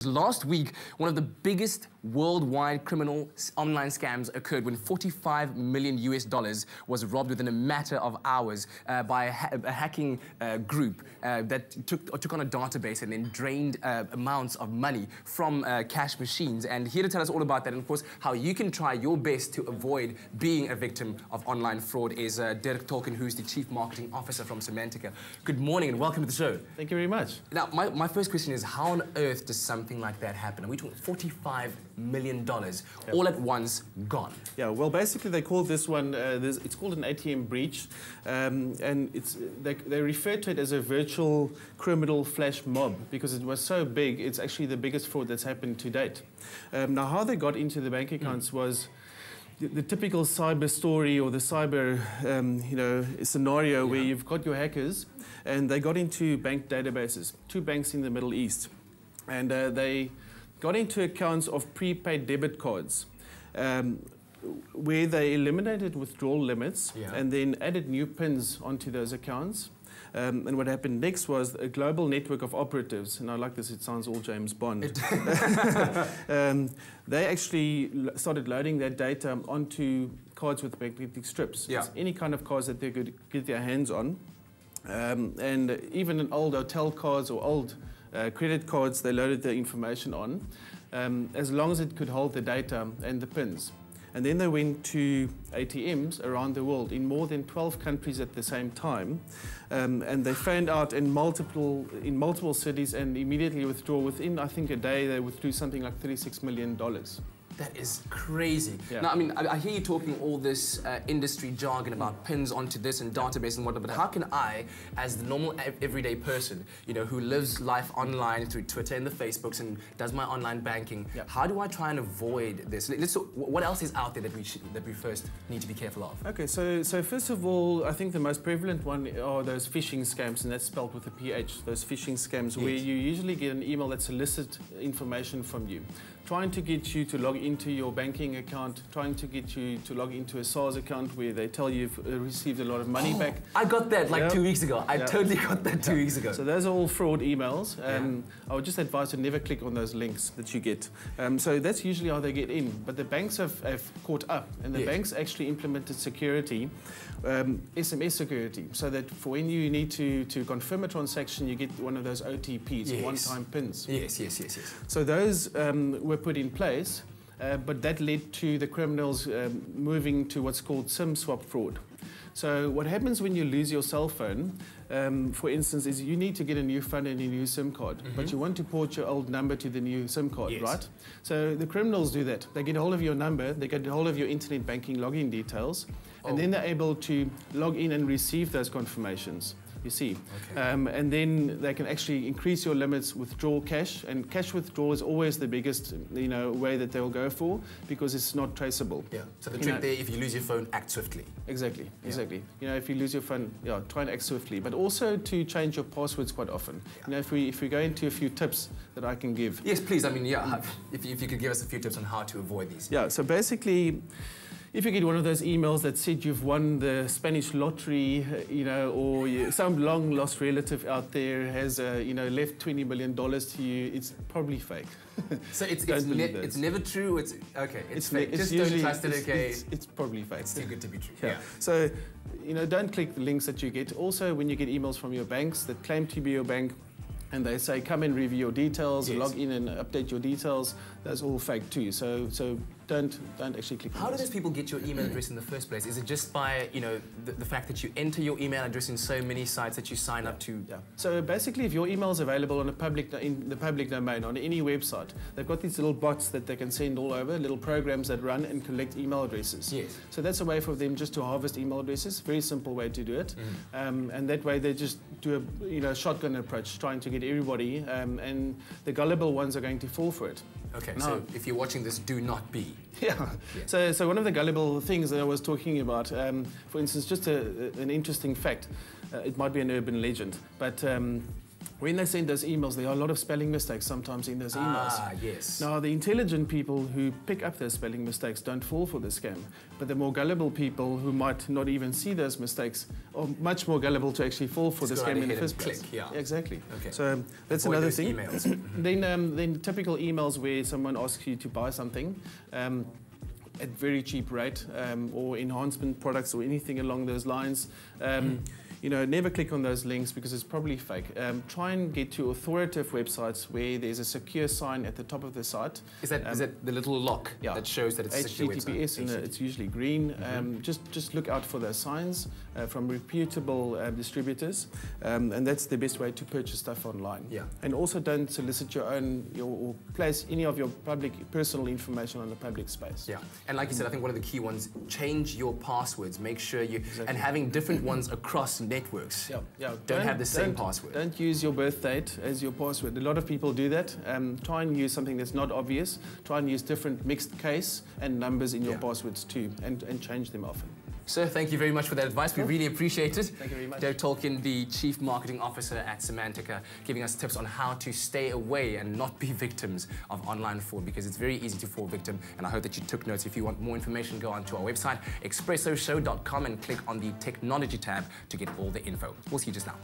Last week, one of the biggest worldwide criminal online scams occurred when $45 million was robbed within a matter of hours by a hacking group that took on a database and then drained amounts of money from cash machines. And here to tell us all about that, and of course, how you can try your best to avoid being a victim of online fraud is Dirk Tolken, who's the Chief Marketing Officer from Semantica. Good morning and welcome to the show. Thank you very much. Now, my first question is, how on earth does something like that happen? Are we talking $45 million all at once gone? Yeah, well, basically they call this one, it's called an ATM breach, and they refer to it as a virtual criminal flash mob because it was so big, it's actually the biggest fraud that's happened to date. Now, how they got into the bank accounts was the typical cyber story or the cyber scenario where you've got your hackers and they got into bank databases, 2 banks in the Middle East. And they got into accounts of prepaid debit cards where they eliminated withdrawal limits and then added new PINs onto those accounts. And what happened next was a global network of operatives, and I like this, it sounds all James Bond. They actually started loading that data onto cards with magnetic strips. Yeah. It's any kind of cards that they could get their hands on. And even in old hotel cards or old credit cards, they loaded the information on, as long as it could hold the data and the PINs. And then they went to ATMs around the world in more than 12 countries at the same time, and they found out in multiple cities and immediately withdraw. Within, I think, a day, they withdrew something like $36 million. That is crazy. Yeah. Now, I mean, I hear you talking all this industry jargon about pins onto this and database and whatnot, but how can I, as the normal everyday person, you know, who lives life online through Twitter and the Facebooks and does my online banking, how do I try and avoid this? What else is out there that we first need to be careful of? Okay, so first of all, I think the most prevalent one are those phishing scams, and that's spelled with a PH, those phishing scams, where you usually get an email that solicits information from you, trying to get you to log into your banking account, trying to get you to log into a SARS account where they tell you you've received a lot of money back. I got that like 2 weeks ago. I totally got that 2 weeks ago. So those are all fraud emails. I would just advise to never click on those links that you get. So that's usually how they get in. But the banks have caught up, and the banks actually implemented security, SMS security, so that for when you need to confirm a transaction, you get one of those OTPs, one-time PINs. Yes. So those were put in place, but that led to the criminals moving to what's called SIM swap fraud. So what happens when you lose your cell phone, for instance, is you need to get a new phone and a new SIM card, but you want to port your old number to the new SIM card, right? So the criminals do that. They get hold of your number, they get hold of your internet banking login details, and then they're able to log in and receive those confirmations. You see, and then they can actually increase your limits, withdraw cash, and cash withdrawal is always the biggest, way that they'll go for because it's not traceable. Yeah. So the trick there, if you lose your phone, act swiftly. Exactly. If you lose your phone, try and act swiftly, but also to change your passwords quite often. If we go into a few tips that I can give. Yes, please. I mean, if you could give us a few tips on how to avoid these. Yeah. So basically, if you get one of those emails that said you've won the Spanish lottery, or some long-lost relative out there has, left $20 million to you, it's probably fake. So it's never true. It's okay. It's fake. Just don't trust it. Okay. It's probably fake. It's too good to be true. Yeah. So, don't click the links that you get. Also, when you get emails from your banks that claim to be your bank, and they say, come and review your details, log in and update your details, that's all fake too. So don't actually click on How do those people get your email address in the first place? Is it just by, the fact that you enter your email address in so many sites that you sign up to? Yeah. So basically, if your email is available in the public domain, on any website, they've got these little bots that they can send all over, little programs that run and collect email addresses. Yes. So that's a way for them just to harvest email addresses. Very simple way to do it. And that way they just do a shotgun approach, trying to get everybody, and the gullible ones are going to fall for it. Okay, so if you're watching this, do not be. Yeah. So one of the gullible things that I was talking about, for instance, just an interesting fact, it might be an urban legend, but when they send those emails, there are a lot of spelling mistakes sometimes in those emails. Ah, yes. Now, the intelligent people who pick up those spelling mistakes don't fall for the scam, but the more gullible people who might not even see those mistakes are much more gullible to actually fall for the scam in the first place. Click, yeah. Exactly. Okay. So that's Avoid another those thing. Emails. Then typical emails where someone asks you to buy something at very cheap rate, or enhancement products or anything along those lines. You know, never click on those links because it's probably fake. Try and get to authoritative websites where there's a secure sign at the top of the site. Is that the little lock that shows that it's a secure website? HTTPS, and it's usually green. Just look out for those signs from reputable distributors, and that's the best way to purchase stuff online. Yeah. And also don't solicit or place any of your personal information on the public space. Yeah, and like you said, I think one of the key ones, change your passwords. Make sure you, and having different ones across networks. Yeah. Don't have the same password. Don't use your birth date as your password. A lot of people do that. Try and use something that's not obvious. Try and use different mixed case and numbers in your passwords too, and change them often. Sir, thank you very much for that advice. We really appreciate it. Thank you very much. Dirk Tolken, the Chief Marketing Officer at Semantica, giving us tips on how to stay away and not be victims of online fraud, because it's very easy to fall victim, and I hope that you took notes. If you want more information, go onto our website, expressoshow.com, and click on the Technology tab to get all the info. We'll see you just now.